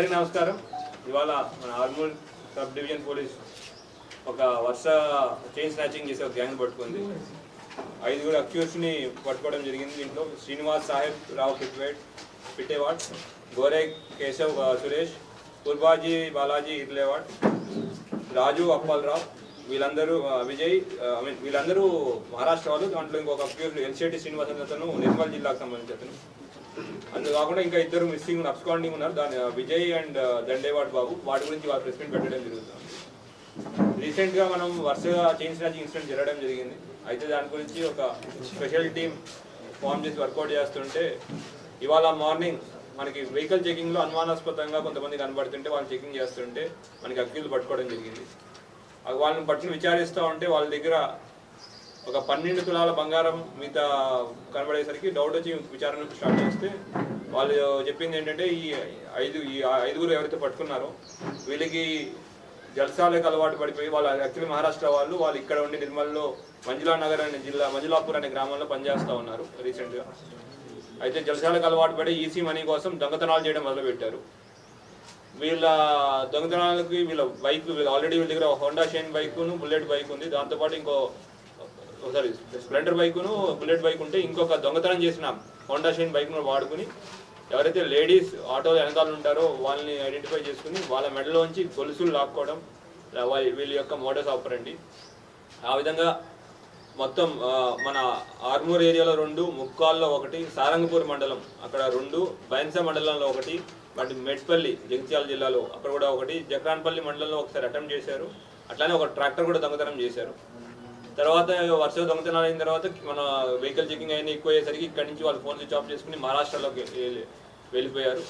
అందరికీ నమస్కారం. ఇవాళ మన ఆర్మూర్ సబ్ డివిజన్ పోలీస్ ఒక వర్ష చైన్ స్నాచింగ్ చేసే ఒక గ్యాంగ్ పట్టుకుంది. 5 అక్యూస్ని పట్టుకోవడం జరిగింది. దీంట్లో శ్రీనివాస్ సాహెబ్ రావు పిట్టేవాడ్, గోరే కేశవ్ సురేష్, కుర్బాజీ బాలాజీ ఇర్లేవాడ్, రాజు అప్పల్రావు, వీళ్ళందరూ విజయ్ వీళ్ళందరూ మహారాష్ట్ర వాళ్ళు. దాంట్లో ఇంకొక అక్యూస్ ఎల్షెట్టి శ్రీనివాస్ అతను నిర్మల్ జిల్లాకు సంబంధించి అతను. అందు కాకుండా ఇంకా 2 మిస్సింగ్ అబ్స్కాండింగ్ ఉన్నారు. దాని విజయ్ అండ్ దండేవాడ్ బాబు. వాటి గురించి వాళ్ళు ప్రెస్ మీట్ పెట్టడం జరుగుతుంది. రీసెంట్గా మనం వరుసగా చైన్ స్నాచింగ్ ఇన్సిడెంట్ జరగడం జరిగింది. అయితే దాని గురించి ఒక స్పెషల్ టీమ్ ఫామ్ చేసి వర్కౌట్ చేస్తుంటే ఇవాళ మార్నింగ్ మనకి వెహికల్ చెకింగ్లో అనుమానాస్పదంగా కొంతమంది కనబడుతుంటే వాళ్ళు చెకింగ్ చేస్తుంటే మనకి అక్యూజ్ పట్టుకోవడం జరిగింది. వాళ్ళని పట్టుకుని విచారిస్తూ ఉంటే వాళ్ళ దగ్గర ఒక 12 తులాల బంగారం మిగతా కనబడేసరికి డౌట్ వచ్చి విచారణ స్టార్ట్ చేస్తే వాళ్ళు చెప్పింది ఏంటంటే ఈ ఐదుగురు ఎవరైతే పట్టుకున్నారో వీళ్ళకి జల్సాలకు అలవాటు పడిపోయి వాళ్ళు యాక్చువల్లీ మహారాష్ట్ర వాళ్ళు ఇక్కడ ఉండి నిర్మల్లో మంజులా నగర్ అనే జిల్లా మంజులాపూర్ అనే గ్రామంలో పనిచేస్తూ ఉన్నారు రీసెంట్గా. అయితే జల్సాలకు అలవాటు పడి ఈసీ మనీ కోసం దొంగతనాలు చేయడం మొదలుపెట్టారు. వీళ్ళ దొంగతనాలకి వీళ్ళ ఆల్రెడీ వీళ్ళ దగ్గర హోండా షైన్ బైకును బుల్లెట్ బైక్ ఉంది. దాంతోపాటు ఇంకో స్ప్లెండర్ బైకును బుల్లెట్ బైక్ ఉంటే ఇంకొక దొంగతనం చేసిన హోండా షైన్ బైక్ను వాడుకుని ఎవరైతే లేడీస్ ఆటో వెనకాల ఉంటారో వాళ్ళని ఐడెంటిఫై చేసుకుని వాళ్ళ మెడలోంచి గొలుసులు లాక్కోవడం వీళ్ళ యొక్క మోడస్ ఆపరండి. ఆ విధంగా మొత్తం మన ఆర్మూర్ ఏరియాలో 2, ముక్కాల్లో 1, సారంగపూర్ మండలం అక్కడ 2, బైన్సా మండలంలో 1, వాటి మెట్పల్లి జగిత్యాల జిల్లాలో అక్కడ కూడా 1, జక్రాన్పల్లి మండలంలో ఒకసారి అటెంప్ట్ చేశారు. అట్లానే ఒక ట్రాక్టర్ కూడా దొంగతనం చేశారు. తర్వాత వరుస దొంగతనాలు అయిన తర్వాత మన వెహికల్ చెకింగ్ అయినా ఎక్కువ అయ్యేసరికి ఇక్కడి నుంచి వాళ్ళు ఫోన్ స్విచ్ ఆఫ్ చేసుకుని మహారాష్ట్రలోకి వెళ్ళిపోయారు.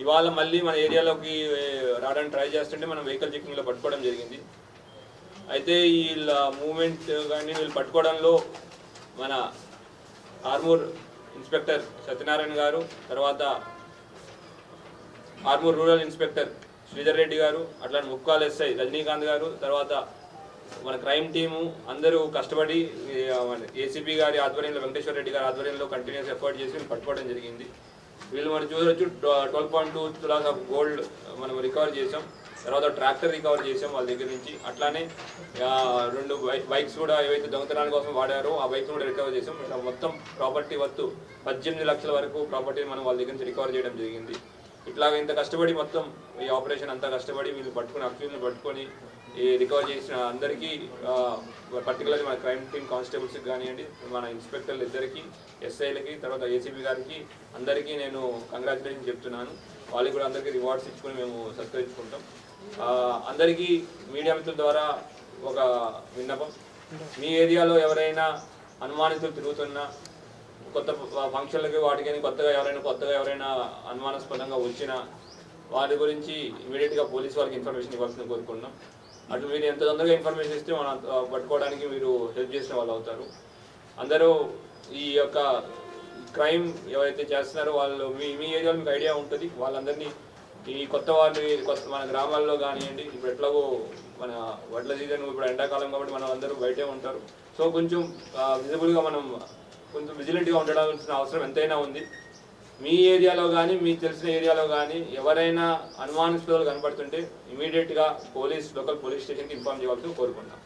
ఇవాళ మళ్ళీ మన ఏరియాలోకి రావడానికి ట్రై చేస్తుంటే మనం వెహికల్ చెకింగ్లో పట్టుకోవడం జరిగింది. అయితే వీళ్ళ మూమెంట్ కానీ వీళ్ళు పట్టుకోవడంలో మన ఆర్మూర్ ఇన్స్పెక్టర్ సత్యనారాయణ గారు, తర్వాత ఆర్మూర్ రూరల్ ఇన్స్పెక్టర్ శ్రీధర్ రెడ్డి గారు, అట్లానే ముక్కాల్ ఎస్ఐ రజనీకాంత్ గారు, తర్వాత మన క్రైమ్ టీము అందరూ కష్టపడి ఏసీపీ గారి ఆధ్వర్యంలో వెంకటేశ్వర రెడ్డి గారి ఆధ్వర్యంలో కంటిన్యూస్ ఎఫర్ట్ చేసి పట్టుకోవడం జరిగింది. వీళ్ళు మనం చూడవచ్చు 12.2 తులాస్ ఆఫ్ గోల్డ్ మనం రికవర్ చేసాం. తర్వాత ట్రాక్టర్ రికవర్ చేసాం వాళ్ళ దగ్గర నుంచి. అట్లానే 2 బైక్స్ కూడా ఏవైతే దొంగతనాల కోసం వాడారో ఆ బైక్స్ కూడా రికవర్ చేసాం. మొత్తం ప్రాపర్టీ వర్త్ 18 లక్షల వరకు ప్రాపర్టీని మనం వాళ్ళ దగ్గర నుంచి రికవర్ చేయడం జరిగింది. ఇట్లాగ ఇంత కష్టపడి మొత్తం ఈ ఆపరేషన్ అంతా కష్టపడి వీళ్ళు పట్టుకుని అక్యూజ్ని పట్టుకొని ఈ రికవర్ చేసిన అందరికీ పర్టికులర్గా మన క్రైమ్ టీమ్ కానిస్టేబుల్స్కి కానివ్వండి, మన ఇన్స్పెక్టర్లు ఇద్దరికి, ఎస్ఐలకి, తర్వాత ఏసీబీ గారికి అందరికీ నేను కంగ్రాచులేషన్ చెప్తున్నాను. వాళ్ళకి కూడా అందరికీ రివార్డ్స్ ఇచ్చుకొని మేము సత్కరించుకుంటాం. అందరికీ మీడియా మిత్రుల ద్వారా ఒక విన్నపం, మీ ఏరియాలో ఎవరైనా అనుమానితులు తిరుగుతున్నా, కొత్త ఫంక్షన్లకి వాటికి కొత్తగా ఎవరైనా అనుమానాస్పదంగా వచ్చినా వాటి గురించి ఇమీడియట్గా పోలీస్ వాళ్ళకి ఇన్ఫర్మేషన్ ఇవ్వాల్సింది కోరుకుంటున్నాం. అటు మీరు ఎంత తొందరగా ఇన్ఫర్మేషన్ ఇస్తే మనం పట్టుకోవడానికి మీరు హెల్ప్ చేసిన వాళ్ళు అవుతారు. అందరూ ఈ యొక్క క్రైమ్ ఎవరైతే చేస్తున్నారో వాళ్ళు మీ ఏరియాలో మీకు ఐడియా ఉంటుంది. వాళ్ళందరినీ ఈ కొత్త మన గ్రామాల్లో కానివ్వండి, ఇప్పుడు ఎట్లాగో మన వడ్ల సీజన్ ఇప్పుడు ఎండాకాలం కాబట్టి మనం అందరూ బయటే ఉంటారు. సో కొంచెం విజిబుల్గా మనం కొంచెం విజిలెంట్గా ఉండాల్సిన అవసరం ఎంతైనా ఉంది. మీ ఏరియాలో కానీ మీకు తెలిసిన ఏరియాలో కానీ ఎవరైనా అనుమానాస్పదాలు కనపడుతుంటే ఇమీడియట్గా లోకల్ పోలీస్ స్టేషన్కి ఇన్ఫార్మ్ చేయాల్సి కోరుకుంటాం.